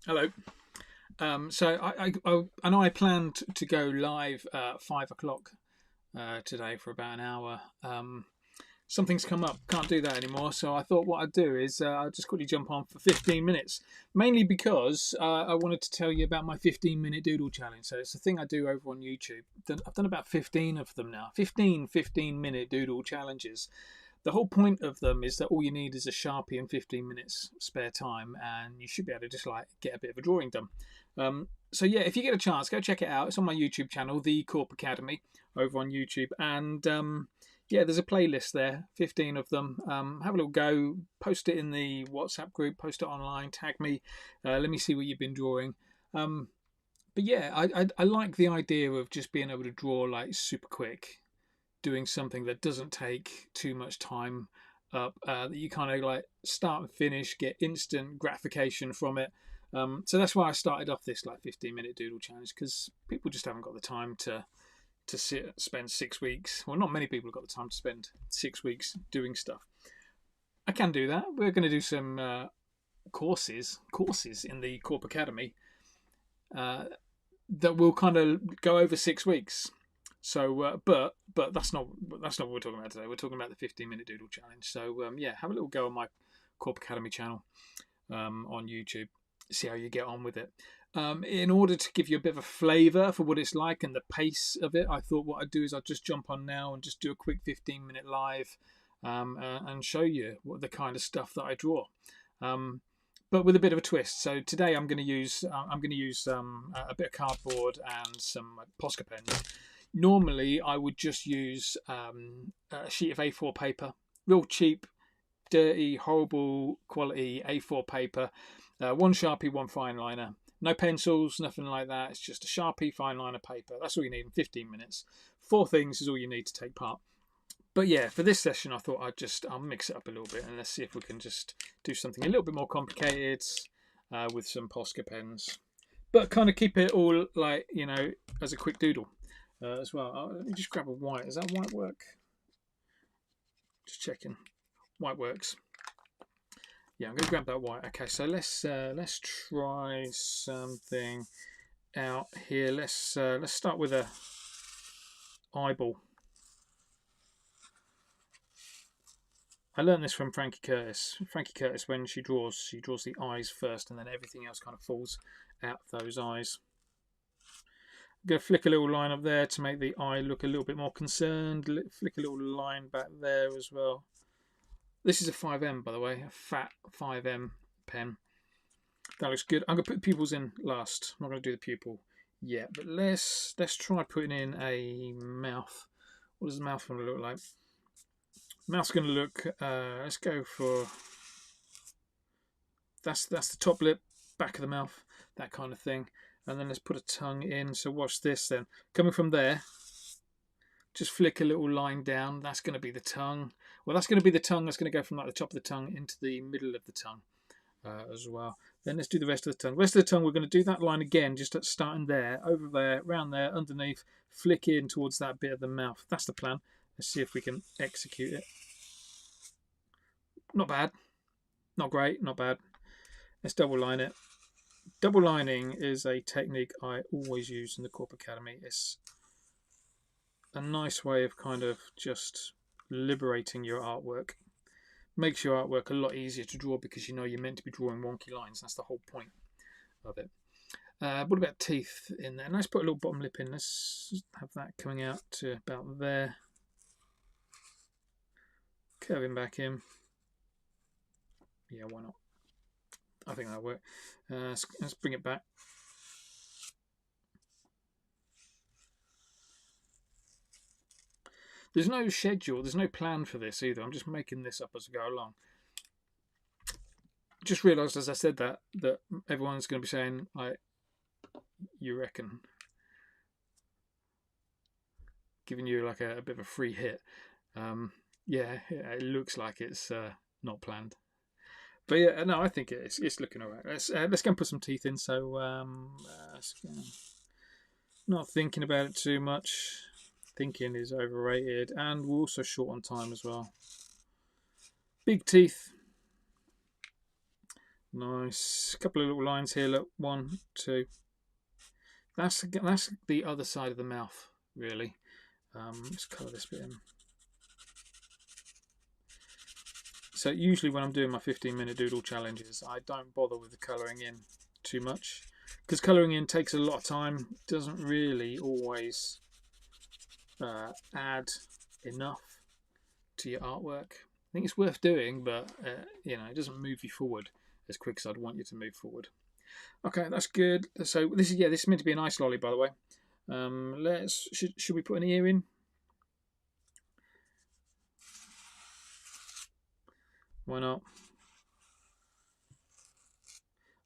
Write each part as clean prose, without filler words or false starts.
Hello. I planned to go live at 5 o'clock today for about an hour. Something's come up, can't do that anymore. So I thought what I'd do is I'll just quickly jump on for 15 minutes, mainly because I wanted to tell you about my 15-minute doodle challenge. So it's a thing I do over on YouTube. I've done about 15 of them now. 15-minute doodle challenges. The whole point of them is that all you need is a Sharpie and 15 minutes spare time, and you should be able to just like get a bit of a drawing done. So yeah, if you get a chance, go check it out. It's on my YouTube channel, The Corp Academy, over on YouTube, and yeah, there's a playlist there, 15 of them. Have a little go, post it in the WhatsApp group, post it online, tag me, let me see what you've been drawing. But yeah, I like the idea of just being able to draw like super quick, doing something that doesn't take too much time up, that you kind of like start and finish, get instant gratification from it. So that's why I started off this like 15-minute doodle challenge, because people just haven't got the time to spend 6 weeks. Well, not many people have got the time to spend 6 weeks doing stuff. I can do that. We're going to do some courses in the Corp Academy uh, that will kind of go over 6 weeks. So, but that's not what we're talking about today. We're talking about the 15-minute doodle challenge. So yeah, have a little go on my Corp Academy channel on YouTube. See how you get on with it. In order to give you a bit of a flavour for what it's like and the pace of it, I thought what I'd do is I'd just jump on now and just do a quick 15-minute live and show you what the kind of stuff that I draw. But with a bit of a twist. So today I'm going to use a bit of cardboard and some Posca pens. Normally, I would just use a sheet of A4 paper, real cheap, dirty, horrible quality A4 paper. One Sharpie, one fine liner. No pencils, nothing like that. It's just a Sharpie, fine liner paper. That's all you need in 15 minutes. Four things is all you need to take part. But yeah, for this session, I thought I'll mix it up a little bit and let's see if we can just do something a little bit more complicated with some Posca pens, but kind of keep it all like as a quick doodle as well. Let me just grab a white. Does that white work? Just checking. White works. Yeah, I'm going to grab that white. Okay, so let's try something out here. Let's start with a eyeball. I learned this from Frankie Curtis. Frankie Curtis, when she draws the eyes first, and then everything else kind of falls out of those eyes. I'm going to flick a little line up there to make the eye look a little bit more concerned. Flick a little line back there as well. This is a 5M, by the way, a fat 5M pen. That looks good. I'm going to put the pupils in last. I'm not going to do the pupil yet, but let's try putting in a mouth. What does the mouth want to look like? Mouth's going to look. Let's go for. That's the top lip, back of the mouth, that kind of thing. And then let's put a tongue in. So watch this then. Coming from there, just flick a little line down. That's going to be the tongue. Well, that's going to be the tongue. That's going to go from like the top of the tongue into the middle of the tongue as well. Then let's do the rest of the tongue. The rest of the tongue, we're going to do that line again, just starting there, over there, round there, underneath, flick in towards that bit of the mouth. That's the plan. Let's see if we can execute it. Not bad. Not great. Not bad. Let's double line it. Double lining is a technique I always use in the Corp Academy. It's a nice way of kind of just liberating your artwork. Makes your artwork a lot easier to draw because you know you're meant to be drawing wonky lines. That's the whole point of it. What about teeth in there? Let's put a little bottom lip in. Let's have that coming out to about there. Curving back in. Yeah, why not? I think that'll work. Let's bring it back. There's no schedule, there's no plan for this either. I'm just making this up as I go along. Just realised as I said that everyone's going to be saying, like, you reckon? Giving you like a bit of a free hit. Yeah, it looks like it's not planned. But yeah, no, I think it's looking alright. Let's go and put some teeth in. So not thinking about it too much. Thinking is overrated, and we're also short on time as well. Big teeth. Nice. A couple of little lines here. Look, 1, 2. That's the other side of the mouth, really. Let's colour this bit in. So usually when I'm doing my 15-minute doodle challenges, I don't bother with the colouring in too much, because colouring in takes a lot of time. Doesn't really always add enough to your artwork. I think it's worth doing, but you know, it doesn't move you forward as quick as I'd want you to move forward. Okay, that's good. So this is meant to be an ice lolly, by the way. Should we put an ear in? Why not?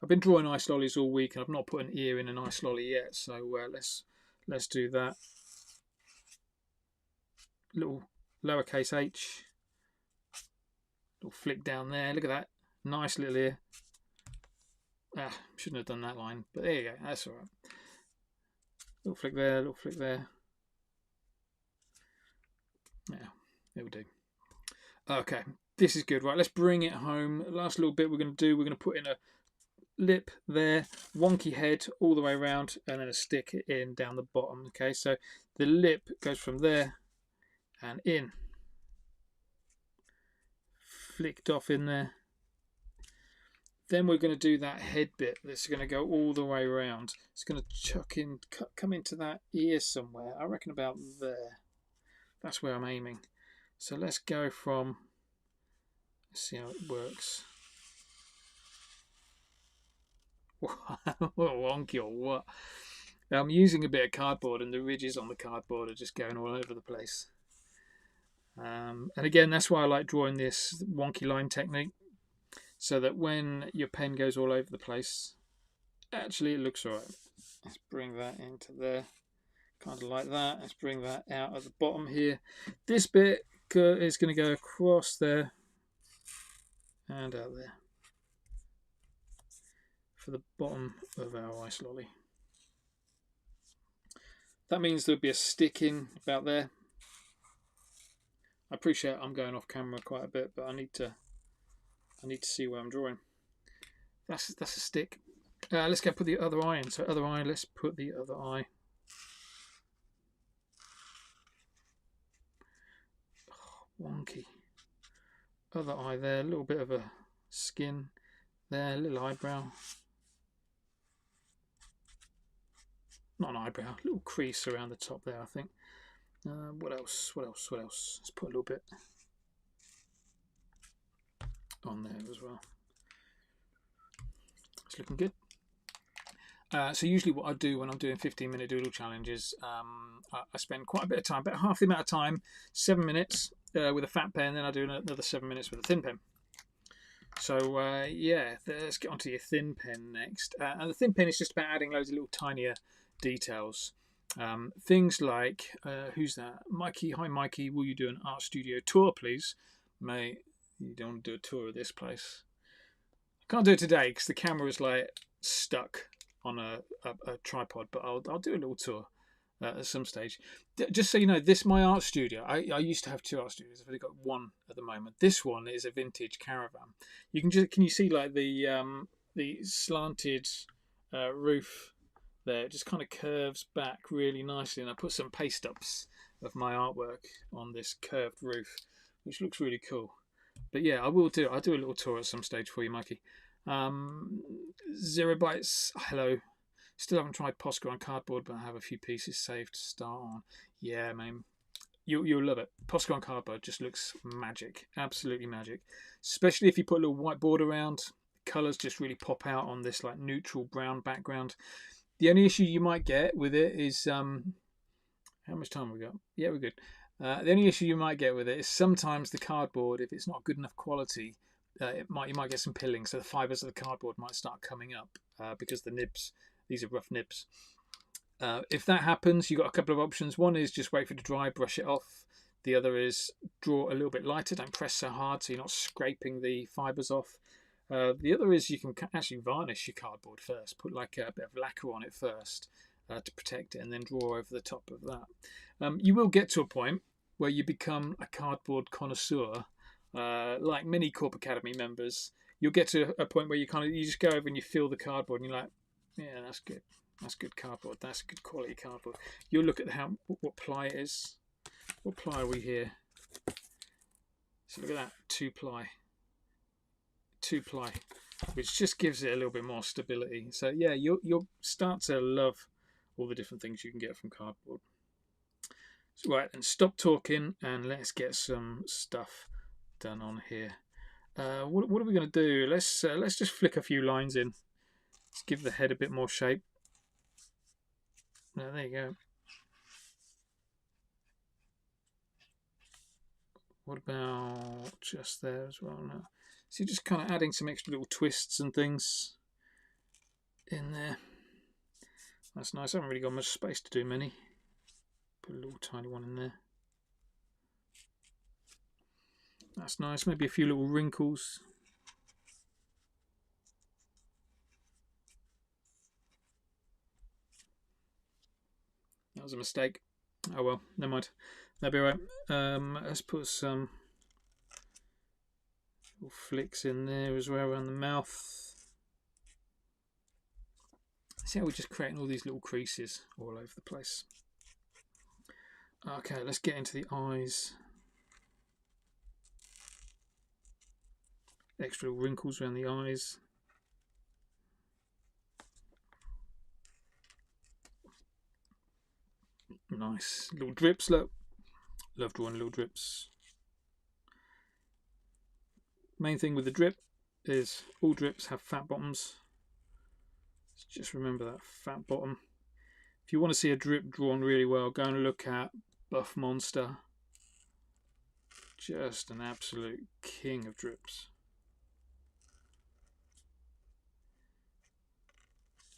I've been drawing ice lollies all week, and I've not put an ear in an ice lolly yet. So let's do that. Little lowercase h. Little flick down there. Look at that. Nice little ear. Shouldn't have done that line, but there you go. That's all right. Little flick there. Little flick there. Yeah, it'll do. Okay, this is good. Right, let's bring it home. Last little bit we're going to put in a lip there, wonky head all the way around, and then a stick in down the bottom. Okay, so the lip goes from there and in, flicked off in there. Then we're going to do that head bit that's going to go all the way around. It's going to come into that ear somewhere. I reckon about there. That's where I'm aiming. So let's go from, let's see how it works. Wonky or what? I'm using a bit of cardboard, and the ridges on the cardboard are just going all over the place. And again, that's why I like drawing this wonky line technique, so that when your pen goes all over the place, actually it looks alright. Let's bring that into there, kind of like that. Let's bring that out at the bottom here. This bit is going to go across there and out there for the bottom of our ice lolly. That means there'll be a stick in about there. I appreciate I'm going off camera quite a bit, but I need to see where I'm drawing. That's a stick. Let's go put the other eye in. So other eye, let's put the other eye. Oh, wonky. Other eye there, a little bit of a skin there, a little eyebrow. Not an eyebrow, a little crease around the top there, I think. What else? Let's put a little bit on there as well. It's looking good. So usually what I do when I'm doing 15-minute doodle challenges, I spend quite a bit of time, about half the amount of time, 7 minutes with a fat pen, then I do another 7 minutes with a thin pen. So yeah, let's get onto your thin pen next. And the thin pen is just about adding loads of little tinier details. Things like, who's that? Mikey, hi Mikey, will you do an art studio tour please? Mate, you don't want to do a tour of this place. I can't do it today because the camera is like stuck on a tripod, but I'll do a little tour at some stage. Just so you know, this my art studio. I used to have 2 art studios. I've only got 1 at the moment. This one is a vintage caravan. You can you see like the slanted roof there? It just kind of curves back really nicely, and I put some paste ups of my artwork on this curved roof, which looks really cool. But yeah, I'll do a little tour at some stage for you, Mikey. 0 Bytes, hello. Still haven't tried Posca on cardboard, but I have a few pieces saved to start on. Yeah, man, you'll love it. Posca on cardboard just looks magic, absolutely magic. Especially if you put a little white border around, colours just really pop out on this like neutral brown background. The only issue you might get with it is how much time have we got? Yeah, we're good. The only issue you might get with it is sometimes the cardboard, if it's not good enough quality, you might get some pilling, so the fibres of the cardboard might start coming up because the nibs, these are rough nibs. If that happens, you've got a couple of options. One is just wait for it to dry, brush it off. The other is draw a little bit lighter, don't press so hard so you're not scraping the fibres off. The other is you can actually varnish your cardboard first, put like a bit of lacquer on it first to protect it, and then draw over the top of that. You will get to a point where you become a cardboard connoisseur, like many Corp Academy members. you'll get to a point where you just go over and you feel the cardboard and you're like, yeah, that's good. That's good cardboard. That's good quality cardboard. You'll look at what ply it is. What ply are we here? So look at that, 2-ply. 2-ply, which just gives it a little bit more stability. So yeah, you'll start to love all the different things you can get from cardboard. So, right, and stop talking and let's get some stuff done on here. What are we going to do? Let's just flick a few lines in. Let's give the head a bit more shape. Now, there you go. What about just there as well now? So you're just kind of adding some extra little twists and things in there. That's nice. I haven't really got much space to do many. Put a little tiny one in there. That's nice. Maybe a few little wrinkles. That was a mistake. Oh well, never mind. That'll be alright. Let's put some little flicks in there as well around the mouth. See how we're just creating all these little creases all over the place. Okay, let's get into the eyes. Extra wrinkles around the eyes. Nice little drips. Look, love drawing little drips. Main thing with the drip is all drips have fat bottoms. Just remember that fat bottom. If you want to see a drip drawn really well, go and look at Buff Monster. Just an absolute king of drips.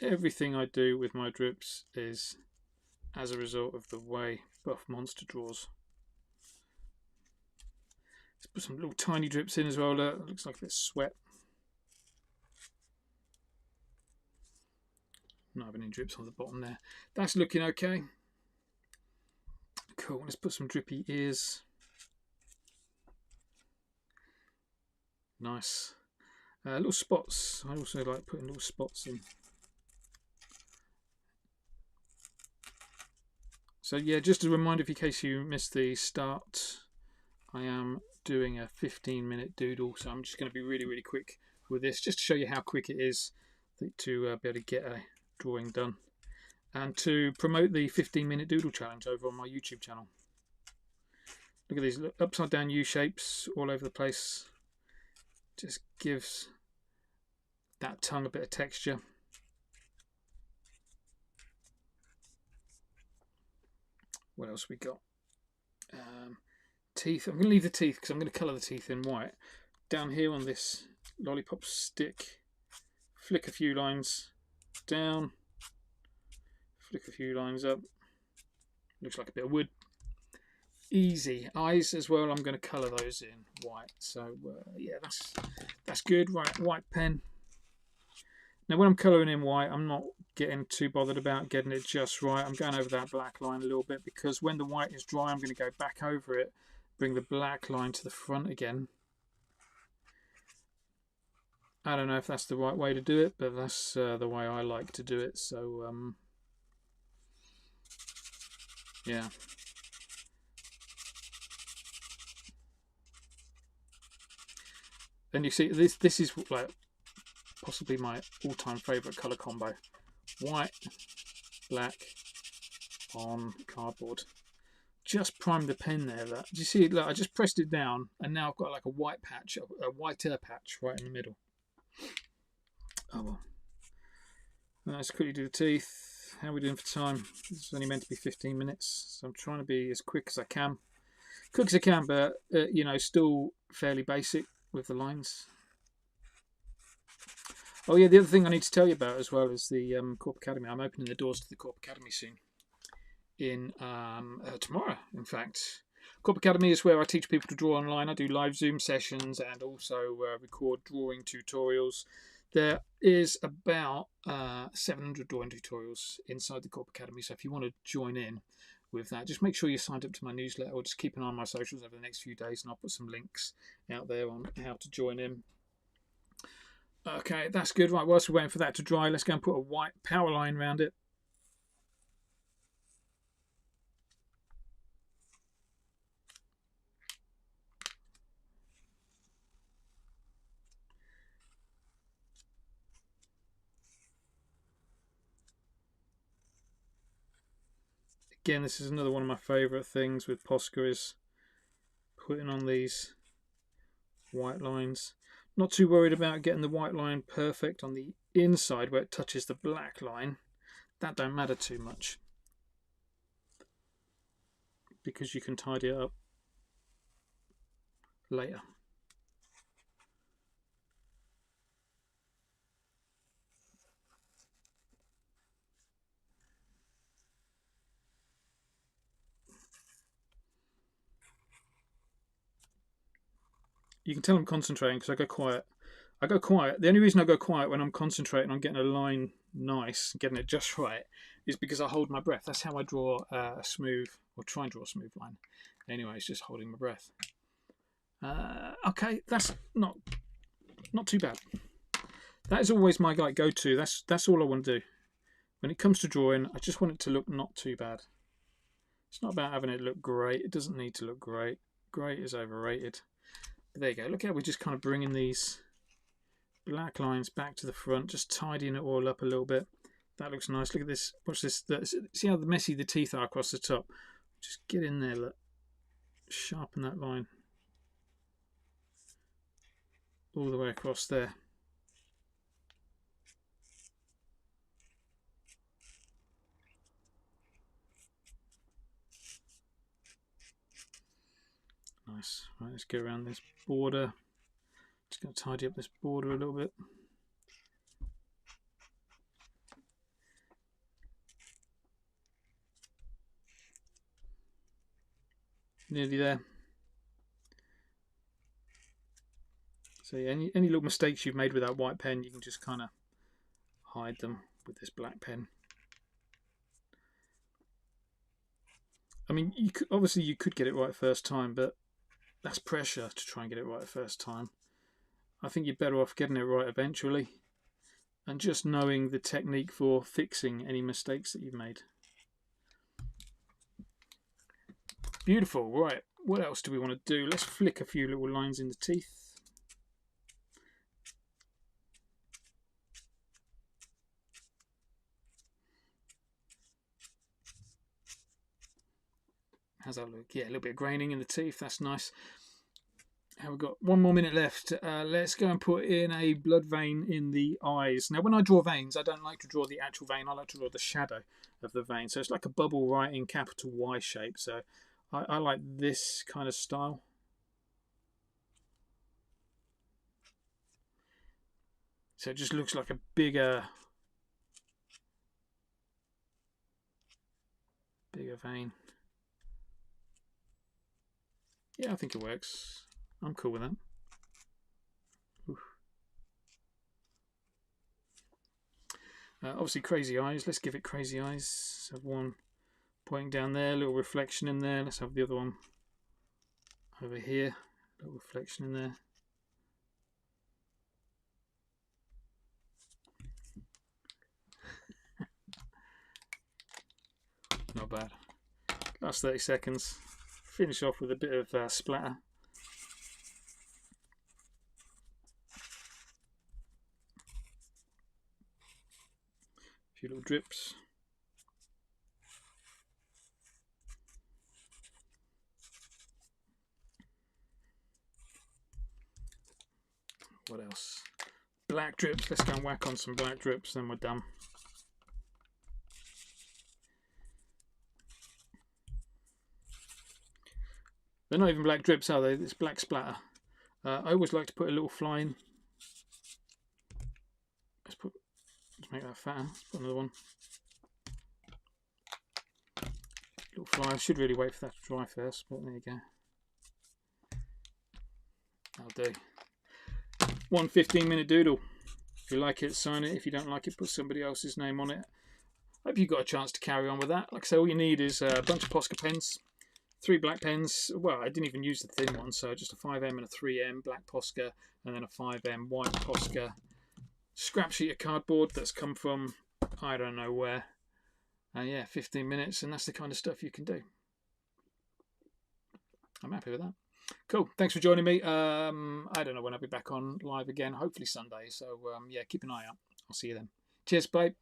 Everything I do with my drips is as a result of the way Buff Monster draws. Let's put some little tiny drips in as well. Look, it looks like a bit of sweat. Not having any drips on the bottom there. That's looking okay. Cool. Let's put some drippy ears. Nice. Little spots. I also like putting little spots in. So yeah, just a reminder, in case you missed the start, I am doing a 15-minute doodle, so I'm just going to be really, really quick with this, just to show you how quick it is to be able to get a drawing done, and to promote the 15-minute doodle challenge over on my YouTube channel. Look at these upside down U shapes all over the place. Just gives that tongue a bit of texture. What else we got? Teeth. I'm going to leave the teeth because I'm going to colour the teeth in white. Down here on this lollipop stick, flick a few lines down, flick a few lines up. Looks like a bit of wood. Easy. Eyes as well, I'm going to colour those in white. So yeah, that's good. Right, white pen. Now when I'm colouring in white, I'm not getting too bothered about getting it just right. I'm going over that black line a little bit, because when the white is dry, I'm going to go back over it, bring the black line to the front again. I don't know if that's the right way to do it, but that's the way I like to do it. So yeah. And you see, this is like possibly my all-time favourite colour combo. White, black on cardboard. Just primed the pen there. Look. Do you see? Look, I just pressed it down, and now I've got like a white patch, a whiter patch right in the middle. Oh well. Let's quickly do the teeth. How are we doing for time? This is only meant to be 15 minutes, so I'm trying to be as quick as I can. Quick as I can, but you know, still fairly basic with the lines. Oh yeah, the other thing I need to tell you about as well is the Corp Academy. I'm opening the doors to the Corp Academy soon. In tomorrow, in fact. Corp Academy is where I teach people to draw online. I do live Zoom sessions and also record drawing tutorials. There is about 700 drawing tutorials inside the Corp Academy, so if you want to join in with that, just make sure you're signed up to my newsletter, or just keep an eye on my socials over the next few days, and I'll put some links out there on how to join in. Okay, that's good. Right, whilst we're waiting for that to dry, let's go and put a white power line around it. Again, this is another one of my favourite things with Posca is putting on these white lines. Not too worried about getting the white line perfect on the inside where it touches the black line. That don't matter too much because you can tidy it up later. You can tell I'm concentrating because I go quiet. I go quiet. The only reason I go quiet when I'm concentrating on getting a line nice, getting it just right, is because I hold my breath. That's how I draw a smooth, or try and draw a smooth line. Anyway, it's just holding my breath. Okay, that's not too bad. That is always my go-to. That's all I want to do. When it comes to drawing, I just want it to look not too bad. It's not about having it look great. It doesn't need to look great. Great is overrated. But there you go. Look how we're just kind of bringing these black lines back to the front, just tidying it all up a little bit. That looks nice. Look at this. Watch this. See how messy the teeth are across the top? Just get in there, look. Sharpen that line all the way across there. Nice. Right, let's go around this border. Just going to tidy up this border a little bit. Nearly there. So yeah, any little mistakes you've made with that white pen, you can just kind of hide them with this black pen. I mean, obviously you could get it right first time, but that's pressure to try and get it right first time. I think you're better off getting it right eventually and just knowing the technique for fixing any mistakes that you've made. Beautiful. Right, what else do we want to do? Let's flick a few little lines in the teeth. How's that look? Yeah, a little bit of graining in the teeth. That's nice. We've got 1 more minute left. Let's go and put in a blood vein in the eyes. Now, when I draw veins, I don't like to draw the actual vein. I like to draw the shadow of the vein. So it's like a bubble right in capital Y shape. So I like this kind of style. So it just looks like a bigger vein. Yeah, I think it works. I'm cool with that. Obviously crazy eyes. Let's give it crazy eyes. Have one pointing down there, a little reflection in there. Let's have the other one over here, a little reflection in there. Not bad. Last 30 seconds. Finish off with a bit of splatter. A few little drips. What else? Black drips. Let's go and whack on some black drips, then we're done. They're not even black drips, are they? It's black splatter. I always like to put a little fly in. Let's make that fatter. Let's put another one. Little fly. I should really wait for that to dry first, but there you go. That'll do. 1 15-minute doodle. If you like it, sign it. If you don't like it, put somebody else's name on it. Hope you got a chance to carry on with that. Like I say, all you need is a bunch of Posca pens, 3 black pens. Well, I didn't even use the thin one, so just a 5M and a 3M black Posca, and then a 5M white Posca. scrap sheet of cardboard that's come from I don't know where. Yeah, 15 minutes, and that's the kind of stuff you can do. I'm happy with that. Cool. Thanks for joining me. I don't know when I'll be back on live again. Hopefully Sunday. So yeah, keep an eye out. I'll see you then. Cheers, bye.